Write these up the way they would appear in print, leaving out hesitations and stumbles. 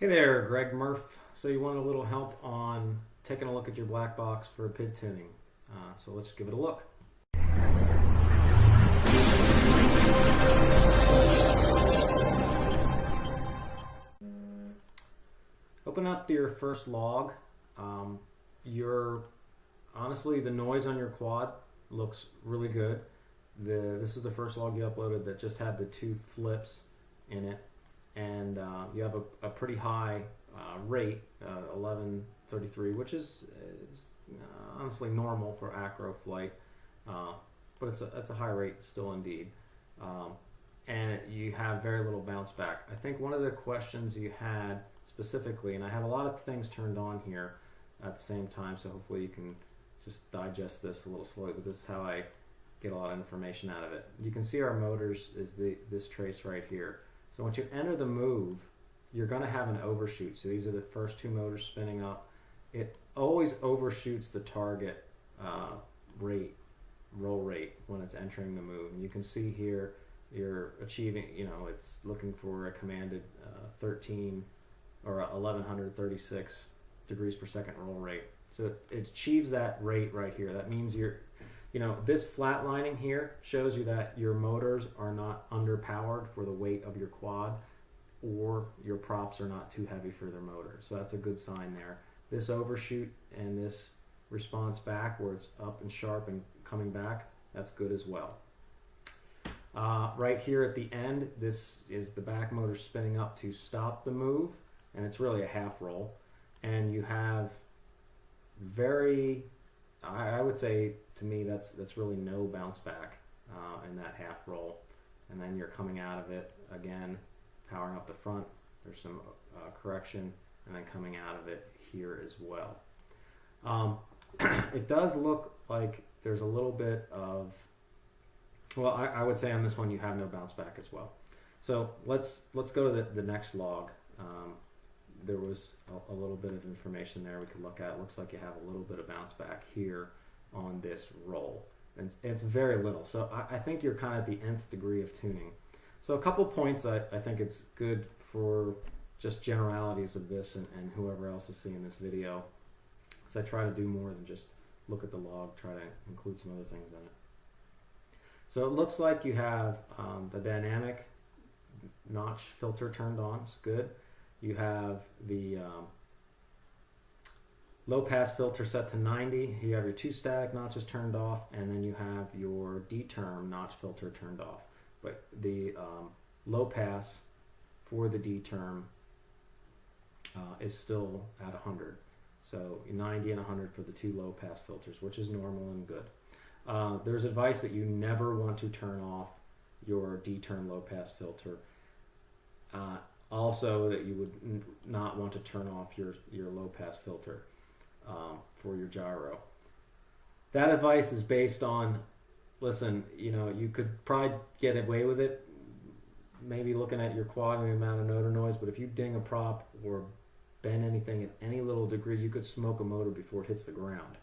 Hey there, Greg Murph. So you wanted a little help on taking a look at your black box for PID tuning. So let's give it a look. Open up your first log. Honestly, the noise on your quad looks really good. This is the first log you uploaded that just had the two flips in it. And you have a pretty high rate, 1133, which is honestly normal for acro flight, but it's a high rate still indeed. And you have very little bounce back. I think one of the questions you had specifically, and I have a lot of things turned on here at the same time, so hopefully you can just digest this a little slowly, but this is how I get a lot of information out of it. You can see our motors is this trace right here. So once you enter the move, you're going to have an overshoot. So these are the first two motors spinning up. It always overshoots the target roll rate when it's entering the move. And you can see here you're achieving, it's looking for a commanded 13 or 1136 degrees per second roll rate. So it achieves that rate right here. That means this flatlining here shows you that your motors are not underpowered for the weight of your quad, or your props are not too heavy for their motor. So that's a good sign there. This overshoot and this response back where it's up and sharp and coming back, that's good as well. Right here at the end, this is the back motor spinning up to stop the move, and it's really a half roll. And you have I would say, to me, that's really no bounce back in that half roll. And then you're coming out of it again, powering up the front. There's some correction, and then coming out of it here as well. It does look like there's a little bit of, well, I would say on this one you have no bounce back as well. So let's go to the next log. There was a little bit of information there we could look at. It looks like you have a little bit of bounce back here on this roll. And it's very little. So I think you're kind of at the nth degree of tuning. So a couple points I think it's good for just generalities of this and whoever else is seeing this video. So I try to do more than just look at the log, try to include some other things in it. So it looks like you have the dynamic notch filter turned on. It's good. You have the low pass filter set to 90. You have your two static notches turned off, and then you have your D-term notch filter turned off. But the low pass for the D-term is still at 100. So 90 and 100 for the two low pass filters, which is normal and good. There's advice that you never want to turn off your D-term low pass filter. Also, that you would not want to turn off your low pass filter for your gyro. That advice is based on, listen, you could probably get away with it, maybe looking at your quad and the amount of motor noise, but if you ding a prop or bend anything at any little degree, you could smoke a motor before it hits the ground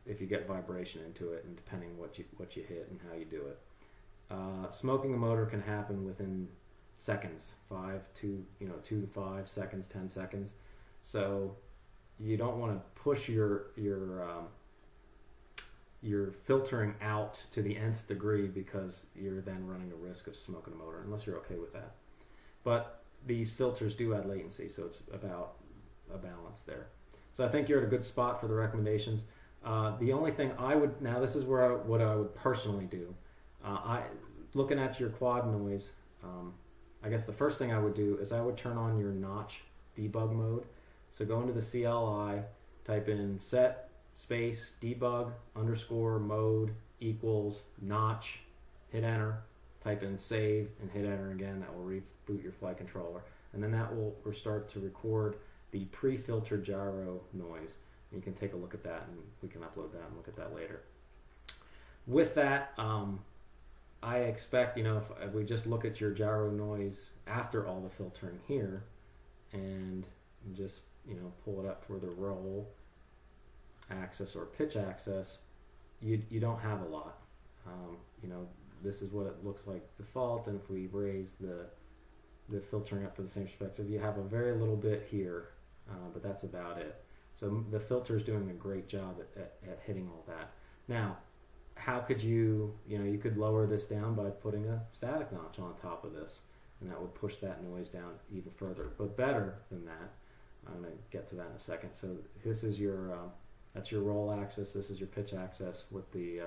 if you get vibration into it, and depending what you hit and how you do it. Smoking a motor can happen within seconds, 2 to 5 seconds, 10 seconds. So you don't want to push your filtering out to the nth degree, because you're then running a risk of smoking a motor, unless you're okay with that. But these filters do add latency, so it's about a balance there. So I think you're at a good spot for the recommendations. The only thing now this is what I would personally do. Looking at your quad noise, I guess the first thing I would do is I would turn on your notch debug mode. So go into the CLI, type in set space debug _ mode equals notch, hit enter, type in save, and hit enter again. That will reboot your flight controller. And then that will start to record the pre-filtered gyro noise. And you can take a look at that, and we can upload that and look at that later. With that, I expect, if we just look at your gyro noise after all the filtering here, and just, pull it up for the roll axis or pitch axis, you don't have a lot. This is what it looks like default, and if we raise the the filtering up for the same perspective. You have a very little bit here, but that's about it. So the filter is doing a great job at hitting all that. Now, how could you could lower this down by putting a static notch on top of this, and that would push that noise down even further. But better than that, I'm going to get to that in a second. So this is your that's your roll axis. This is your pitch axis with the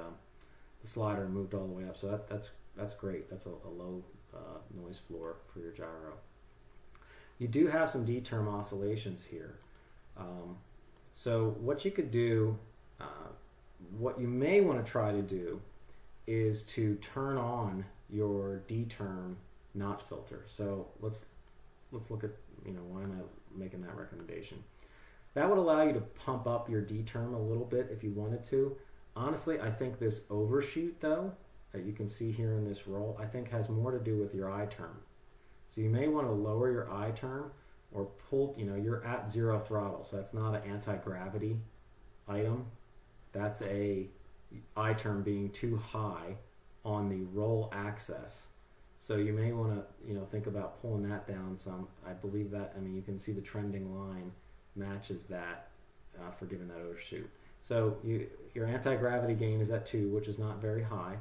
slider moved all the way up. So that's great. That's a low noise floor for your gyro. You do have some D-term oscillations here. So what you could do, what you may want to try to do, is to turn on your D-term notch filter. So let's look at, why am I making that recommendation? That would allow you to pump up your D-term a little bit if you wanted to. Honestly, I think this overshoot though, that you can see here in this roll, I think has more to do with your I term. So you may want to lower your I term or pull, you're at 0 throttle, so that's not an anti-gravity item. That's a I term being too high on the roll axis. So you may want to, think about pulling that down some. I believe that, you can see the trending line matches that for giving that overshoot. So your anti-gravity gain is at 2, which is not very high,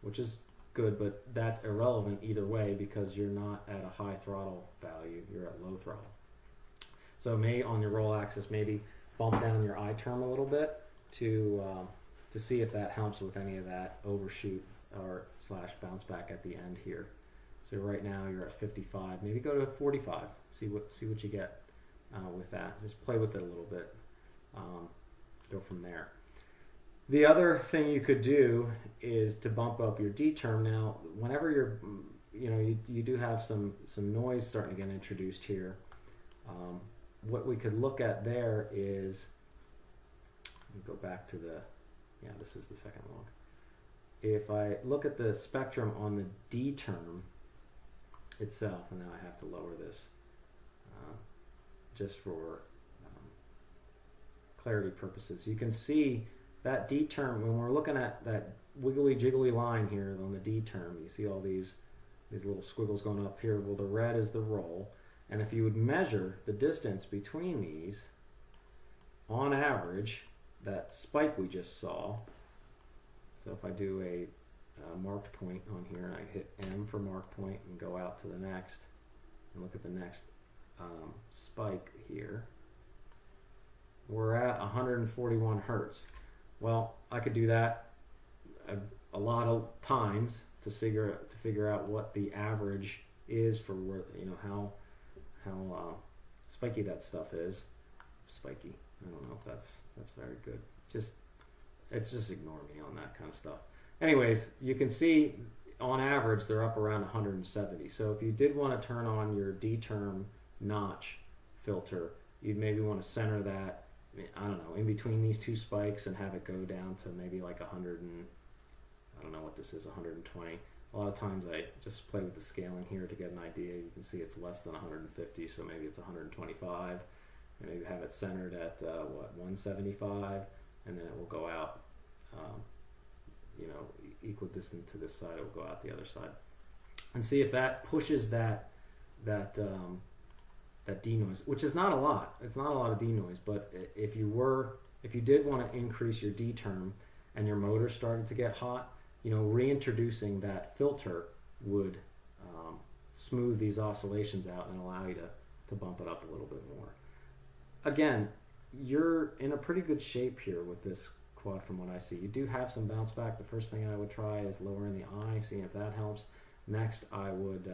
which is good, but that's irrelevant either way because you're not at a high throttle value, you're at low throttle. So on your roll axis, maybe bump down your I term a little bit to see if that helps with any of that overshoot or / bounce back at the end here. So right now you're at 55, maybe go to 45, see what you get with that. Just play with it a little bit, go from there. The other thing you could do is to bump up your D term. Now, whenever you're, you do have some noise starting to get introduced here. What we could look at there is, go back to this is the second log. If I look at the spectrum on the D term itself, and now I have to lower this just for clarity purposes, you can see that D term, when we're looking at that wiggly jiggly line here on the D term, you see all these little squiggles going up here. Well, the red is the roll, and if you would measure the distance between these, on average, that spike we just saw, so if I do a marked point on here and I hit M for mark point and go out to the next and look at the next spike here, we're at 141 hertz. Well, I could do that a lot of times to figure out what the average is for where, how spiky that stuff is. Spiky. I don't know if that's very good. Just ignore me on that kind of stuff. Anyways, you can see on average they're up around 170. So if you did want to turn on your D-term notch filter, you'd maybe want to center that, I don't know, in between these two spikes and have it go down to maybe like 100 and, I don't know what this is, 120. A lot of times I just play with the scaling here to get an idea. You can see it's less than 150, so maybe it's 125. And maybe have it centered at 175, and then it will go out, equidistant to this side. It will go out the other side, and see if that pushes that D noise, which is not a lot. It's not a lot of D noise, but if you did want to increase your D term and your motor started to get hot, reintroducing that filter would smooth these oscillations out and allow you to bump it up a little bit more. Again, you're in a pretty good shape here with this quad from what I see. You do have some bounce back. The first thing I would try is lowering the I, seeing if that helps. Next, I would,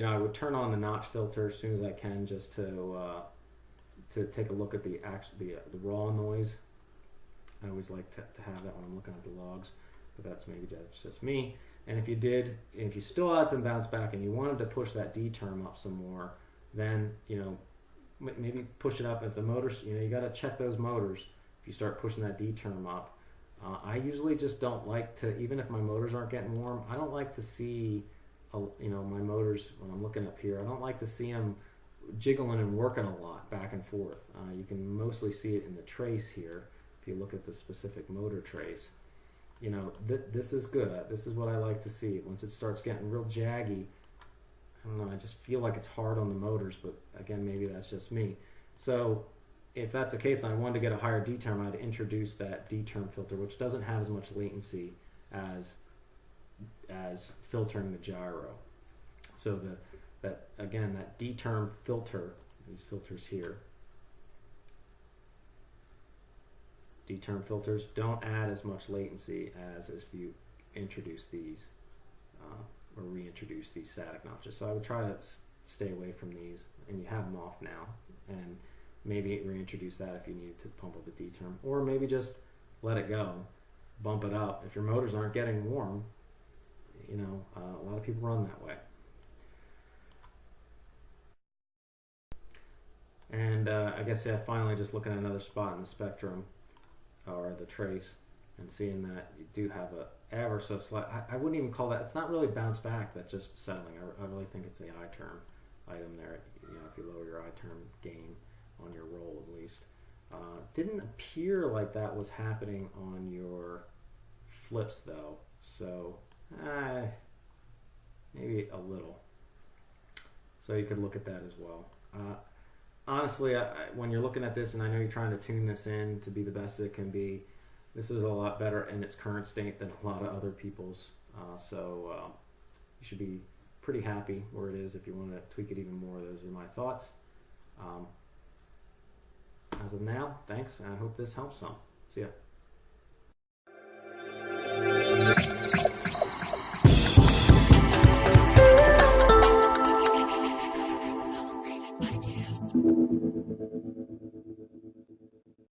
I would turn on the notch filter as soon as I can, just to take a look at the raw noise. I always like to have that when I'm looking at the logs, but that's just me. And if you still had some bounce back and you wanted to push that D term up some more, then maybe push it up. If the motors, you got to check those motors. If you start pushing that D term up, I usually just don't like to, even if my motors aren't getting warm, I don't like to see, my motors when I'm looking up here. I don't like to see them jiggling and working a lot back and forth. You can mostly see it in the trace here. If you look at the specific motor trace, this is good. This is what I like to see. Once it starts getting real jaggy, don't know, I just feel like it's hard on the motors, but again, maybe that's just me. So if that's the case, and I wanted to get a higher D term, I'd introduce that D term filter, which doesn't have as much latency as filtering the gyro. So that D term filter, these filters here, D term filters don't add as much latency as if you introduce these or reintroduce these static notches. So I would try to stay away from these, and you have them off now, and maybe reintroduce that if you need to pump up a D term, or maybe just let it go, bump it up. If your motors aren't getting warm, you know, a lot of people run that way. And I guess, yeah, finally just looking at another spot in the spectrum or the trace and seeing that you do have a ever so slight, I wouldn't even call that, it's not really bounce back, that's just settling. I really think it's the I term item there. You know, if you lower your I term gain on your roll at least. Didn't appear like that was happening on your flips though, so maybe a little. So you could look at that as well. Honestly, when you're looking at this, and I know you're trying to tune this in to be the best that it can be, this is a lot better in its current state than a lot of other people's. So you should be pretty happy where it is. If you want to tweak it even more, those are my thoughts. As of now, thanks, and I hope this helps some. See ya.